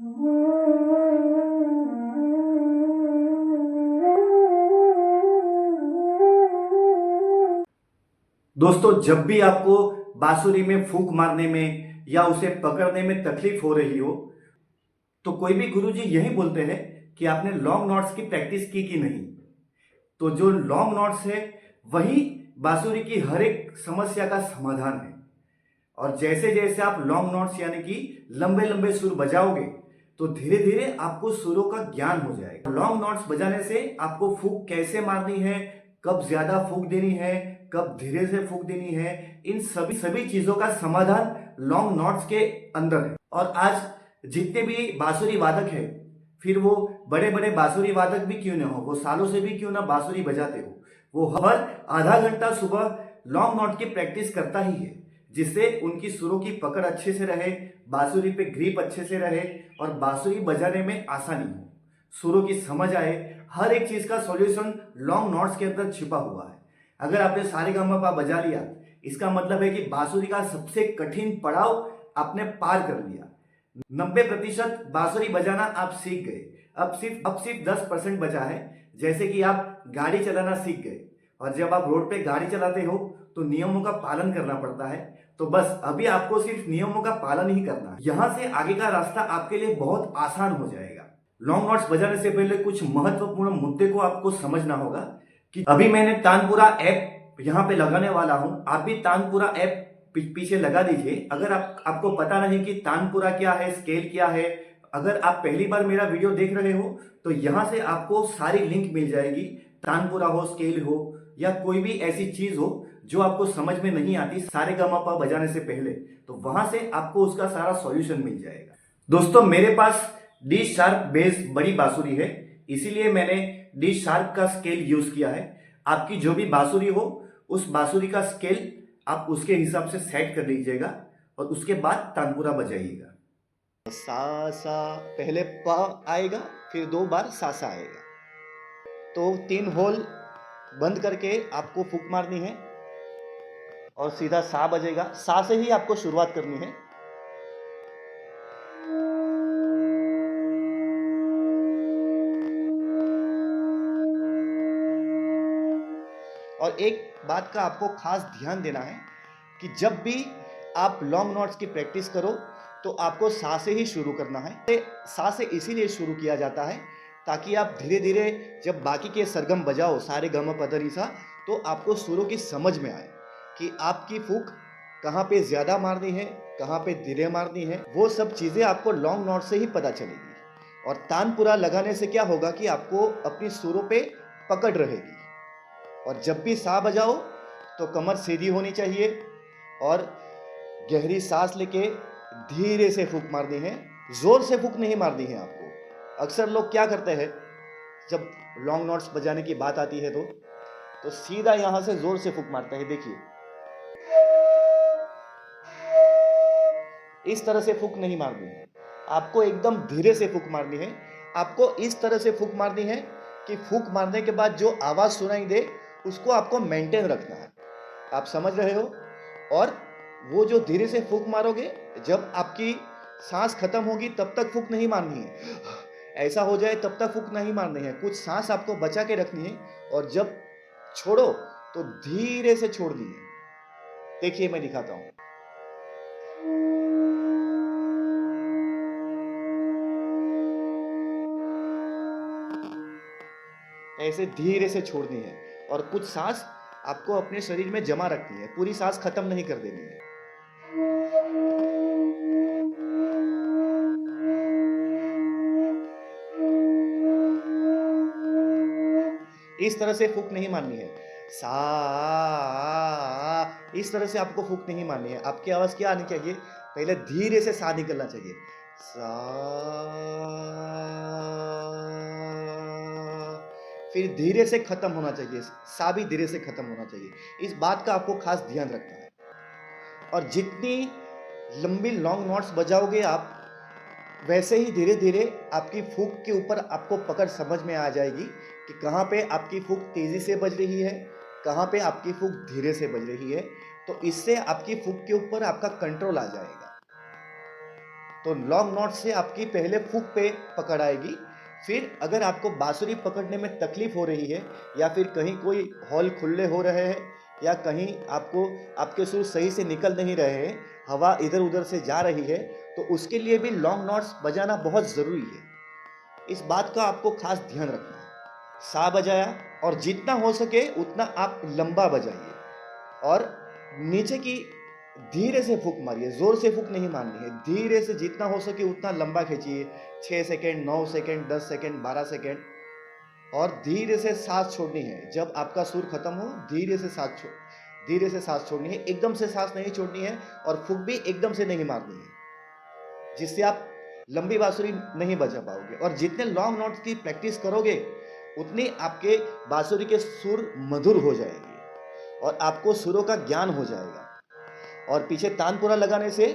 दोस्तों, जब भी आपको बांसुरी में फूंक मारने में या उसे पकड़ने में तकलीफ हो रही हो, तो कोई भी गुरुजी यही बोलते हैं कि आपने लॉन्ग नॉट्स की प्रैक्टिस की कि नहीं। तो जो लॉन्ग नॉट्स है वही बांसुरी की हर एक समस्या का समाधान है। और जैसे जैसे आप लॉन्ग नोट्स यानी कि लंबे लंबे सुर बजाओगे, तो धीरे धीरे आपको सुरों का ज्ञान हो जाएगा। लॉन्ग नोट्स बजाने से आपको फूंक कैसे मारनी है, कब ज्यादा फूंक देनी है, कब धीरे से फूंक देनी है, इन सभी सभी चीजों का समाधान लॉन्ग नोट्स के अंदर है। और आज जितने भी बांसुरी वादक है, फिर वो बड़े बड़े बांसुरी वादक भी क्यों ना हो, वो सालों से भी क्यों ना बांसुरी बजाते हो, वो हर आधा घंटा सुबह लॉन्ग नोट की प्रैक्टिस करता ही है, जिससे उनकी सुरों की पकड़ अच्छे से रहे, बांसुरी पे ग्रिप अच्छे से रहे और बांसुरी बजाने में आसानी हो, सुरों की समझ आए। हर एक चीज का सॉल्यूशन लॉन्ग नोट्स के अंदर छिपा हुआ है। अगर आपने सारेगामापा बजा लिया, इसका मतलब है कि बांसुरी का सबसे कठिन पड़ाव आपने पार कर लिया। 90% बांसुरी बजाना आप सीख गए। अब सिर्फ 10% बचा है। जैसे कि आप गाड़ी चलाना सीख गए, और जब आप रोड पे गाड़ी चलाते हो तो नियमों का पालन करना पड़ता है। तो बस अभी आपको सिर्फ नियमों का पालन ही करना है। यहां से आगे का रास्ता आपके लिए बहुत आसान हो जाएगा। लॉन्ग नोट्स बजाने से पहले कुछ महत्वपूर्ण मुद्दे को आपको समझना होगा कि अभी मैंने तानपुरा ऐप यहाँ पे लगाने वाला हूं। आप भी तानपुरा ऐप पीछे लगा दीजिए। अगर आपको पता नहीं कि तानपुरा क्या है, स्केल क्या है, अगर आप पहली बार मेरा वीडियो देख रहे हो, तो यहां से आपको सारी लिंक मिल जाएगी। तानपुरा हो, स्केल हो, या कोई भी ऐसी चीज हो जो आपको समझ में नहीं आती सारेगामापा बजाने से पहले, तो वहां से आपको उसका सारा सॉल्यूशन मिल जाएगा। दोस्तों, मेरे पास डी शार्प बेस बड़ी बांसुरी है, इसीलिए मैंने डी शार्प का स्केल यूज किया है। आपकी जो भी बांसुरी हो, उस बांसुरी का स्केल आप उसके हिसाब से सेट कर लीजिएगा और उसके बाद तानपुरा बजाइएगा। सा सा, पहले प आएगा, फिर 2 बार सा सा आएगा। तो 3 होल बंद करके आपको फूंक मारनी है और सीधा सा बजेगा। सा से ही आपको शुरुआत करनी है। और एक बात का आपको खास ध्यान देना है कि जब भी आप लॉन्ग नोट्स की प्रैक्टिस करो, तो आपको सा से ही शुरू करना है। सा से इसीलिए शुरू किया जाता है ताकि आप धीरे धीरे जब बाकी के सरगम बजाओ, सारे गम पदरी सा, तो आपको सुरों की समझ में आए कि आपकी फूंक कहाँ पे ज्यादा मारनी है, कहाँ पे धीरे मारनी है। वो सब चीजें आपको लॉन्ग नोट से ही पता चलेगी। और तानपुरा लगाने से क्या होगा कि आपको अपनी सुरों पे पकड़ रहेगी। और जब भी सा बजाओ तो कमर सीधी होनी चाहिए और गहरी सांस लेके धीरे से फूंक मारनी है। जोर से फूंक नहीं मारनी है आपको। अक्सर लोग क्या करते हैं, जब लॉन्ग नोट्स बजाने की बात आती है तो सीधा यहां से जोर से फूंक मारते हैं। देखिए, इस तरह से फूंक नहीं मारनी है, आपको एकदम धीरे से फूंक मारनी है। आपको इस तरह से फूंक मारनी है कि फूंक मारने के बाद जो आवाज सुनाई दे उसको आपको मेंटेन रखना है। आप समझ रहे हो? और वो जो धीरे से फूंक मारोगे, जब आपकी सांस खत्म होगी तब तक फूंक नहीं मारनी है। ऐसा हो जाए तब तक फूंक नहीं मारनी है। कुछ सांस आपको बचा के रखनी है और जब छोड़ो तो धीरे से छोड़ दीजिए। देखिए, मैं दिखाता हूं। ऐसे धीरे से छोड़नी है और कुछ सांस आपको अपने शरीर में जमा रखनी है, पूरी सांस खत्म नहीं कर देनी है। इस तरह से फूंक नहीं मारनी है। सा, इस तरह से आपको फूंक नहीं मारनी है। आपकी आवाज क्या आनी चाहिए? पहले धीरे से सा निकलना चाहिए। सा, फिर धीरे से खत्म होना चाहिए। सा भी धीरे से खत्म होना चाहिए। इस बात का आपको खास ध्यान रखना है। और जितनी लंबी लॉन्ग नोट्स बजाओगे आप, वैसे ही धीरे धीरे आपकी फूंक के ऊपर आपको पकड़ समझ में आ जाएगी कि कहाँ पे आपकी फूंक तेजी से बज रही है, कहाँ पे आपकी फूंक धीरे से बज रही है। तो इससे आपकी फूंक के ऊपर आपका कंट्रोल आ जाएगा। तो लॉन्ग नॉट से आपकी पहले फूक पे पकड़ आएगी। फिर अगर आपको बांसुरी पकड़ने में तकलीफ हो रही है या फिर कहीं कोई हॉल खुले हो रहे हैं या कहीं आपको आपके सुर सही से निकल नहीं रहे हैं, हवा इधर उधर से जा रही है, तो उसके लिए भी लॉन्ग नॉट्स बजाना बहुत ज़रूरी है। इस बात का आपको खास ध्यान रखना है। सा बजाया और जितना हो सके उतना आप लंबा बजाइए और नीचे की धीरे से फूक मारिए, जोर से फूक नहीं मारनी है, धीरे से जितना हो सके उतना लंबा खींचिए। 6 सेकेंड, 9 सेकेंड, 10 सेकेंड, 12 सेकेंड, और धीरे से सांस छोड़नी है। जब आपका सुर खत्म हो धीरे से सांस छोड़नी है, एकदम से सांस नहीं छोड़नी है और फूक भी एकदम से नहीं मारनी है, जिससे आप लंबी बांसुरी नहीं बजा पाओगे। और जितने लॉन्ग नोट्स की प्रैक्टिस करोगे उतनी आपके बांसुरी के सुर मधुर हो जाएंगे और आपको सुरों का ज्ञान हो जाएगा। और पीछे तानपुरा लगाने से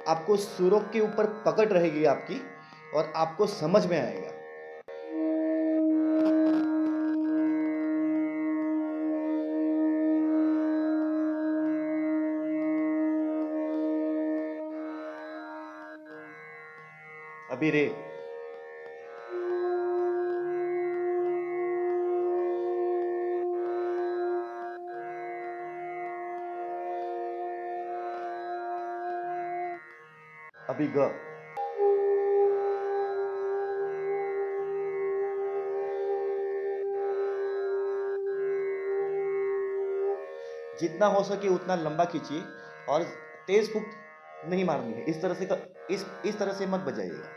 आपको सुरों के ऊपर पकड़ रहेगी आपकी और आपको समझ में आएगा। अभी रे, अभी ग, जितना हो सके उतना लंबा खींचिए और तेज फूंक नहीं मारनी है। इस तरह से मत बजाइएगा,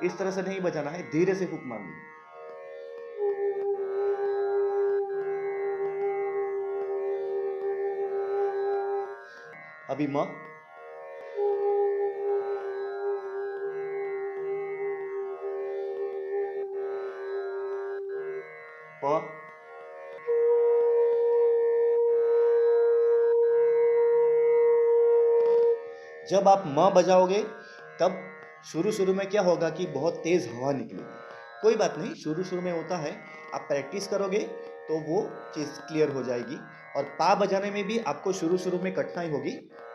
इस तरह से नहीं बजाना है, धीरे से फूंक मारनी है। अभी म, प, जब आप म बजाओगे तब शुरू में क्या होगा कि बहुत तेज हवा निकलेगी। कोई बात नहीं, शुरू में होता है, आप प्रैक्टिस करोगे तो वो चीज़ क्लियर हो जाएगी। और पा बजाने में भी आपको शुरू में कठिनाई होगी,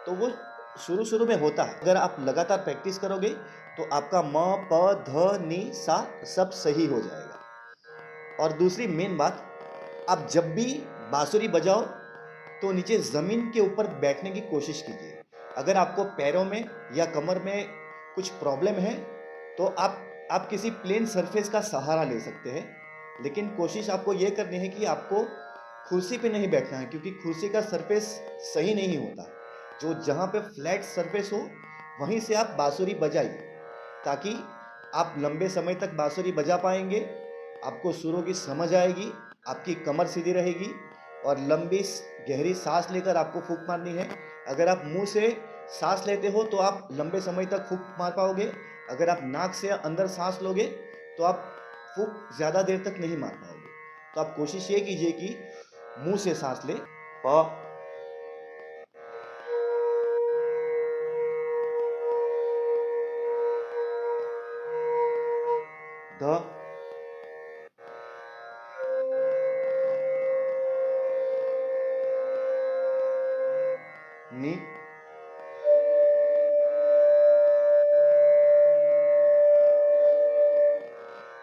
तो वो शुरू में होता है। अगर आप लगातार प्रैक्टिस करोगे तो आपका म, प, ध, नि, सा सब सही हो जाएगा। और दूसरी मेन बात, आप जब भी बांसुरी बजाओ तो नीचे ज़मीन के ऊपर बैठने की कोशिश कीजिए। अगर आपको पैरों में या कमर में कुछ प्रॉब्लम है तो आप किसी प्लेन सरफेस का सहारा ले सकते हैं, लेकिन कोशिश आपको ये करनी है कि आपको कुर्सी पे नहीं बैठना है, क्योंकि कुर्सी का सरफेस सही नहीं होता। जो जहाँ पे फ्लैट सरफेस हो वहीं से आप बांसुरी बजाइए, ताकि आप लंबे समय तक बांसुरी बजा पाएंगे, आपको सुरों की समझ आएगी, आपकी कमर सीधी रहेगी और लंबी गहरी सांस लेकर आपको फूंक मारनी है। अगर आप मुंह से सांस लेते हो तो आप लंबे समय तक फूंक मार पाओगे। अगर आप नाक से अंदर सांस लोगे तो आप फूंक ज़्यादा देर तक नहीं मार पाओगे। तो आप कोशिश ये कीजिए कि मुंह से सांस ले। प, ध, नि,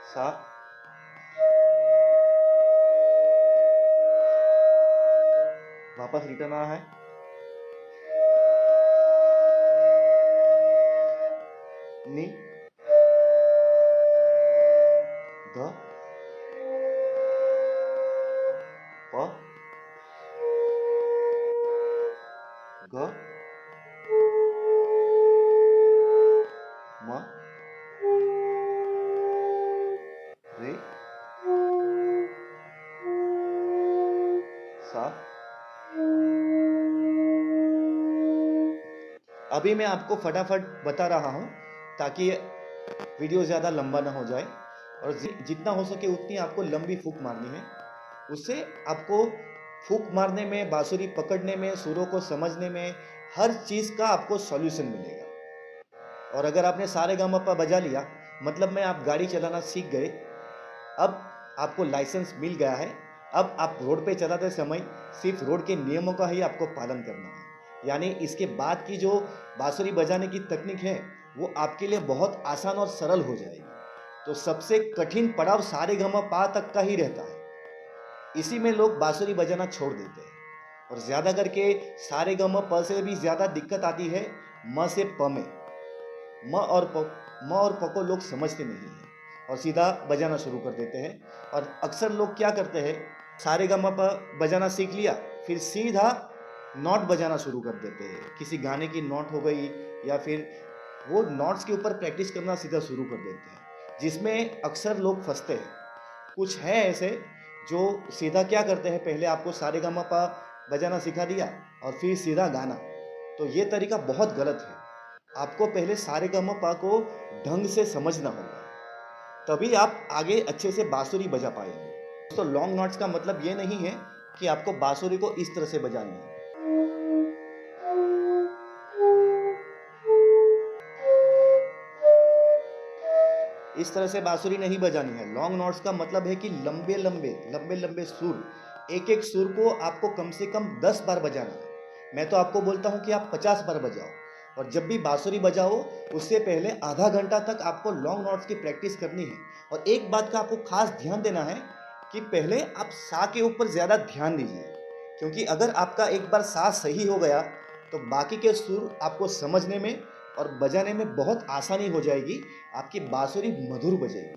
सा, वापस रिटर्न आना है, नि, ध, प, ग, म, रे, सा। अभी मैं आपको फटाफट बता रहा हूँ ताकि वीडियो ज़्यादा लंबा ना हो जाए, और जितना हो सके उतनी आपको लंबी फूंक मारनी है। उससे आपको फूंक मारने में, बांसुरी पकड़ने में, सुरों को समझने में, हर चीज़ का आपको सॉल्यूशन मिलेगा। और अगर आपने सारे गामा पा बजा लिया, मतलब में आप गाड़ी चलाना सीख गए, अब आपको लाइसेंस मिल गया है। अब आप रोड पे चलाते समय सिर्फ रोड के नियमों का ही आपको पालन करना है। यानी इसके बाद की जो बांसुरी बजाने की तकनीक है वो आपके लिए बहुत आसान और सरल हो जाएगी। तो सबसे कठिन पड़ाव सारेगामापा तक का ही रहता है। इसी में लोग बांसुरी बजाना छोड़ देते हैं और ज़्यादा करके सारेगामापा से भी ज़्यादा दिक्कत आती है म से प में। म और प को लोग समझते नहीं हैं और सीधा बजाना शुरू कर देते हैं। और अक्सर लोग क्या करते हैं, सारेगामापा बजाना सीख लिया, फिर सीधा नोट बजाना शुरू कर देते हैं। किसी गाने की नोट हो गई या फिर वो नोट्स के ऊपर प्रैक्टिस करना सीधा शुरू कर देते हैं, जिसमें अक्सर लोग फंसते हैं। कुछ है ऐसे जो सीधा क्या करते हैं, पहले आपको सारेगामापा बजाना सिखा दिया और फिर सीधा गाना। तो ये तरीका बहुत गलत है। आपको पहले सारेगामापा को ढंग से समझना होगा, तभी आप आगे अच्छे से बांसुरी बजा पाएंगे। तो लॉन्ग नोट्स का मतलब ये नहीं है कि आपको बांसुरी को इस तरह से बजानी है। इस तरह से बांसुरी नहीं बजानी है। लॉन्ग नोट्स का मतलब है कि लंबे लंबे सुर, एक एक सुर को आपको कम से कम 10 बार बजाना है। मैं तो आपको बोलता हूँ कि आप 50 बार बजाओ। और जब भी बांसुरी बजाओ उससे पहले आधा घंटा तक आपको लॉन्ग नोट्स की प्रैक्टिस करनी है। और एक बात का आपको खास ध्यान देना है कि पहले आप सा के ऊपर ज़्यादा ध्यान दीजिए, क्योंकि अगर आपका एक बार सा सही हो गया तो बाकी के सुर आपको समझने में और बजाने में बहुत आसानी हो जाएगी। आपकी बांसुरी मधुर बजेगी।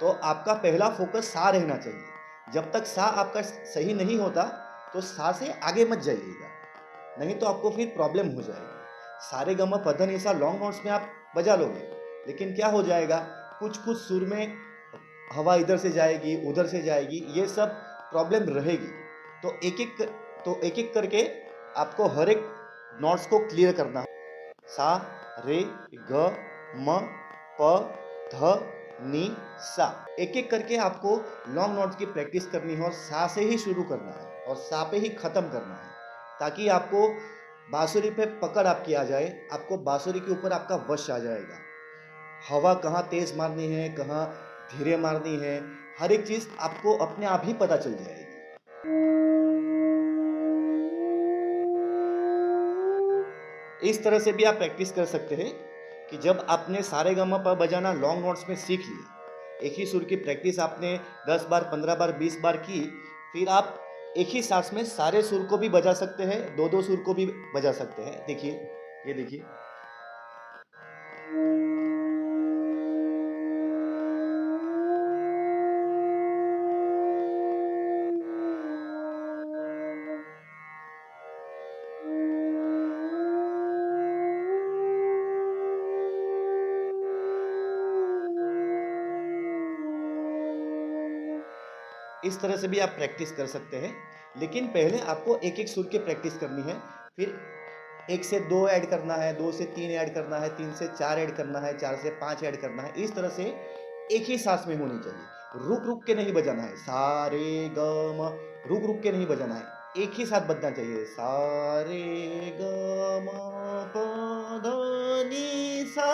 तो आपका पहला फोकस सा रहना चाहिए। जब तक सा आपका सही नहीं होता तो सा से आगे मत जाइएगा, नहीं तो आपको फिर प्रॉब्लम हो जाएगी। सारेगामा पधनिसा लॉन्ग नोट्स में आप बजा लोगे, लेकिन क्या हो जाएगा, कुछ कुछ सुर में हवा इधर से जाएगी उधर से जाएगी, ये सब प्रॉब्लम रहेगी। तो एक एक करके आपको हर एक नोट्स को क्लियर करना है। सा रे ग म प ध नी सा, एक एक करके आपको लॉन्ग नोट्स की प्रैक्टिस करनी है और सा से ही शुरू करना है और सा पे ही खत्म करना है, ताकि आपको बांसुरी पे पकड़ आपकी आ जाए। आपको बांसुरी के ऊपर आपका वश आ जाएगा। हवा कहाँ तेज मारनी है, कहाँ धीरे मारनी है, हर एक चीज आपको अपने आप ही पता चल जाएगी। इस तरह से भी आप प्रैक्टिस कर सकते हैं कि जब आपने सारेगामापा बजाना लॉन्ग नोट्स में सीख लिया, एक ही सुर की प्रैक्टिस आपने 10 बार 15 बार 20 बार की, फिर आप एक ही सांस में सारे सुर को भी बजा सकते हैं, दो दो सुर को भी बजा सकते हैं। देखिए, ये देखिए। इस तरह से भी आप प्रैक्टिस कर सकते हैं, लेकिन पहले आपको एक एक सुर की प्रैक्टिस करनी है। फिर 1 से 2 ऐड करना है, 2 से 3 ऐड करना है, 3 से 4 ऐड करना है, 4 से 5 ऐड करना है। इस तरह से एक ही सांस में होनी चाहिए। रुक रुक के नहीं बजाना है। सा रे ग म, रुक रुक के नहीं बजाना है, एक ही साथ बजना चाहिए। सा रे ग म प ध नि सा,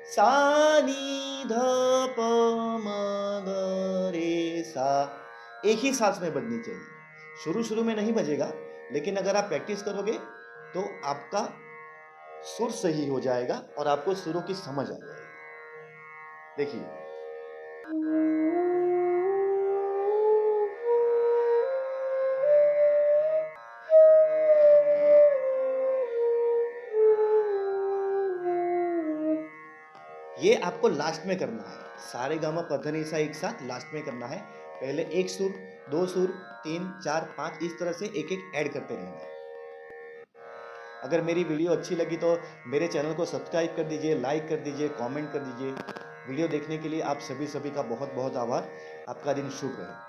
सा नी ध प म ग रे सा, एक ही सांस में बजनी चाहिए। शुरू शुरू में नहीं बजेगा, लेकिन अगर आप प्रैक्टिस करोगे तो आपका सुर सही हो जाएगा और आपको सुरों की समझ आ जाएगी। देखिए, ये आपको लास्ट में करना है। सारेगामा पधनिसा एक साथ लास्ट में करना है। पहले एक सुर, दो सुर, 3 4 5 इस तरह से एक एक ऐड करते रहना है। अगर मेरी वीडियो अच्छी लगी तो मेरे चैनल को सब्सक्राइब कर दीजिए, लाइक कर दीजिए, कमेंट कर दीजिए। वीडियो देखने के लिए आप सभी का बहुत बहुत आभार। आपका दिन शुभ रहे।